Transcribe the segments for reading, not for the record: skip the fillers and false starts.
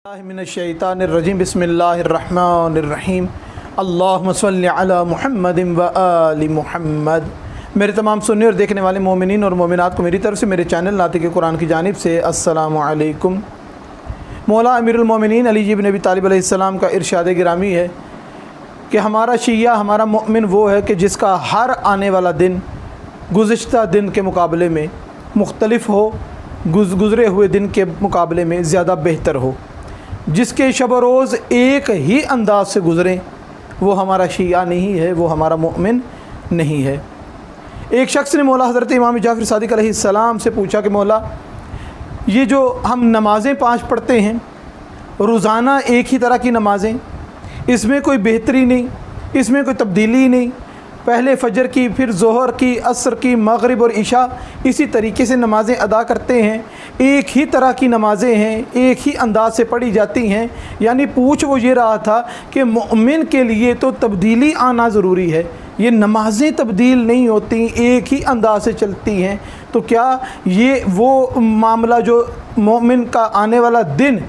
मिनश्शैतानिर्रजीम बिस्मिल्लाहिर्रहमानिर्रहीम अल्लाहुम्मा सल्लि अला मुहम्मदिन व आलि मुहम्मद। मेरे तमाम सुनने और देखने वाले मोमिनीन और मोमिनात को मेरी तरफ से मेरे चैनल नातिक़ कुरान की जानिब से अस्सलामु अलैकुम। मौला अमीरुल मोमिनीन अली इब्न अबी तालिब अलैहिस्सलाम का इरशाद गिरामी है कि हमारा शिया, हमारा मोमिन वो है कि जिसका हर आने वाला दिन गुज़िश्ता दिन के मुकाबले में मुख्तलिफ हो, गुज़रे हुए दिन के मुकाबले में ज़्यादा बेहतर हो, जिसके शब रोज़ एक ही अंदाज से गुज़रें, वो हमारा शिया नहीं है, वो हमारा मोमिन नहीं है। एक शख्स ने मौला हज़रत इमाम जाफ़र सादिक़ अलैहिस्सलाम से पूछा कि मौला, ये जो हम नमाज़ें 5 पढ़ते हैं, रोज़ाना एक ही तरह की नमाज़ें, इसमें कोई बेहतरी नहीं, इसमें कोई तब्दीली नहीं, पहले फ़जर की, फिर ज़ोहर की, असर की, मग़रिब और इशा इसी तरीके से नमाज़ें अदा करते हैं, एक ही तरह की नमाज़ें हैं, एक ही अंदाज से पढ़ी जाती हैं। यानी पूछ वो ये रहा था कि मोमिन के लिए तो तब्दीली आना ज़रूरी है, ये नमाज़ें तब्दील नहीं होती, एक ही अंदाज से चलती हैं, तो क्या ये वो मामला जो मोमिन का आने वाला दिन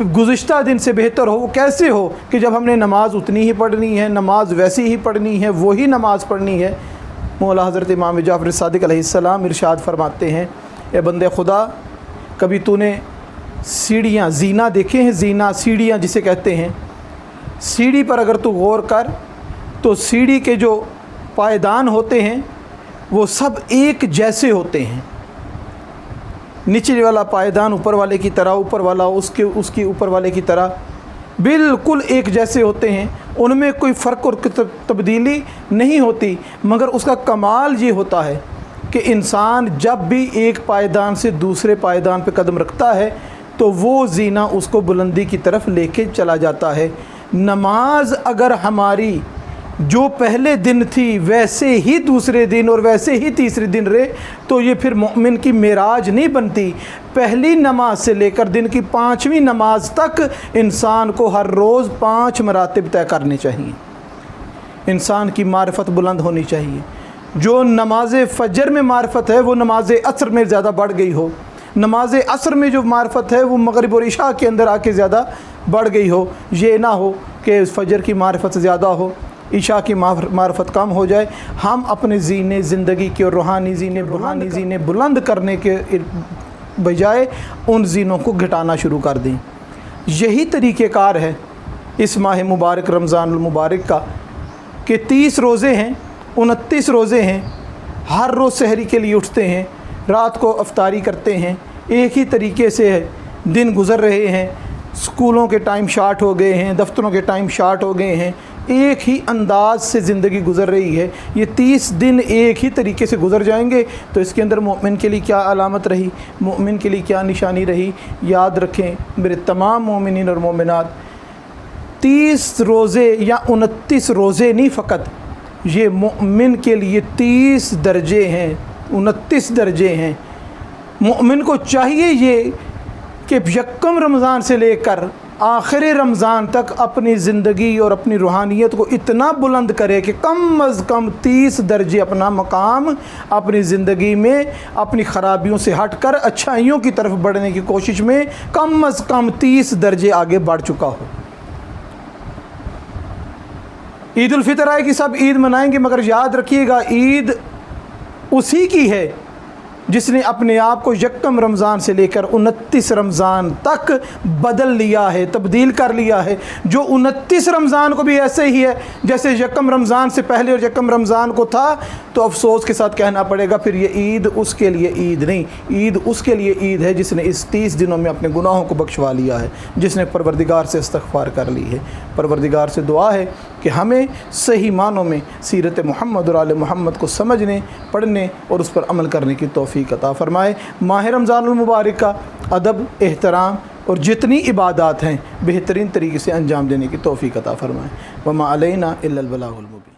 गुज़िश्ता दिन से बेहतर हो? वो कैसे हो कि जब हमने नमाज़ उतनी ही पढ़नी है, नमाज वैसी ही पढ़नी है, वही नमाज़ पढ़नी है। मौला हज़रत इमाम जाफ़र सादिक़ अलैहिस्सलाम इरशाद फरमाते हैं, ए बंदे खुदा, कभी तूने सीढ़ियाँ ज़ीना देखे हैं? ज़ीना सीढ़ियाँ जिसे कहते हैं, सीढ़ी पर अगर तू गौर कर तो सीढ़ी के जो पायदान होते हैं वो सब एक जैसे होते हैं। नीचे वाला पायदान ऊपर वाले की तरह, ऊपर वाला उसके ऊपर वाले की तरह बिल्कुल एक जैसे होते हैं, उनमें कोई फ़र्क और तब्दीली नहीं होती। मगर उसका कमाल ये होता है कि इंसान जब भी एक पायदान से दूसरे पायदान पे कदम रखता है तो वो ज़ीना उसको बुलंदी की तरफ लेके चला जाता है। नमाज अगर हमारी जो पहले दिन थी वैसे ही दूसरे दिन और वैसे ही तीसरे दिन रहे तो ये फिर मोमिन की मेराज नहीं बनती। पहली नमाज से लेकर दिन की 5वीं नमाज तक इंसान को हर रोज़ 5 मरातिब तय करने चाहिए। इंसान की मारिफत बुलंद होनी चाहिए। जो नमाज फ़जर में मारिफत है वो नमाज असर में ज़्यादा बढ़ गई हो, नमाज असर में जो मारिफत है वो मग़रिब और इशा के अंदर आके ज़्यादा बढ़ गई हो। ये ना हो कि फ़जर की मारिफत ज़्यादा हो, इशा की मार्फत कम हो जाए। हम अपने ज़ीने ज़िंदगी के और रूहानी ज़ीने बुलंद करने के बजाय उन ज़ीनों को घटाना शुरू कर दें। यही तरीक़ेकार है इस माह मुबारक रमज़ानुल मुबारक का कि 30 रोज़े हैं, 29 रोज़े हैं, हर रोज़ सहरी के लिए उठते हैं, रात को अफ्तारी करते हैं, एक ही तरीके से दिन गुज़र रहे हैं, स्कूलों के टाइम शार्ट हो गए हैं, दफ्तरों के टाइम शार्ट हो गए हैं, एक ही अंदाज से ज़िंदगी गुज़र रही है। ये 30 दिन एक ही तरीके से गुज़र जाएंगे तो इसके अंदर मोमिन के लिए क्या अलामत रही, मोमिन के लिए क्या निशानी रही? याद रखें मेरे तमाम मोमिनीन और मोमिनात, 30 रोज़े या 29 रोज़े नहीं फ़कत, ये मोमिन के लिए 30 दर्जे हैं, 29 दर्जे हैं। मोमिन को चाहिए ये कि यकम रमज़ान से लेकर आखिर रमज़ान तक अपनी ज़िंदगी और अपनी रूहानियत को इतना बुलंद करे कि कम अज़ कम 30 दर्जे अपना मकाम अपनी ज़िंदगी में अपनी ख़राबियों से हटकर अच्छाइयों की तरफ बढ़ने की कोशिश में कम अज़ कम 30 दर्जे आगे बढ़ चुका हो। ईद उल फितर आएगी, सब ईद मनाएंगे, मगर याद रखिएगा ईद उसी की है जिसने अपने आप को यकम रमज़ान से लेकर 29 रमज़ान तक बदल लिया है, तब्दील कर लिया है। जो 29 रमज़ान को भी ऐसे ही है जैसे यकम रमज़ान से पहले और यकम रमज़ान को था, तो अफसोस के साथ कहना पड़ेगा फिर ये ईद उसके लिए ईद नहीं, ईद उसके लिए ईद है जिसने इस 30 दिनों में अपने गुनाहों को बख्शवा लिया है, जिसने परवरदिगार से इस्तग़फ़ार कर ली है। परवरदिगार से दुआ है कि हमें सही मानों में सीरत मोहम्मद और आले मोहम्मद को समझने, पढ़ने और उस पर अमल करने की तौफ़ीक़ अता फ़रमाए। माह रमज़ानुल मुबारक का अदब, एहतराम और जितनी इबादत हैं बेहतरीन तरीके से अंजाम देने की तौफ़ीक़ अता फ़रमाए। वमा अलैना इल्लल बलागुल मुबीन।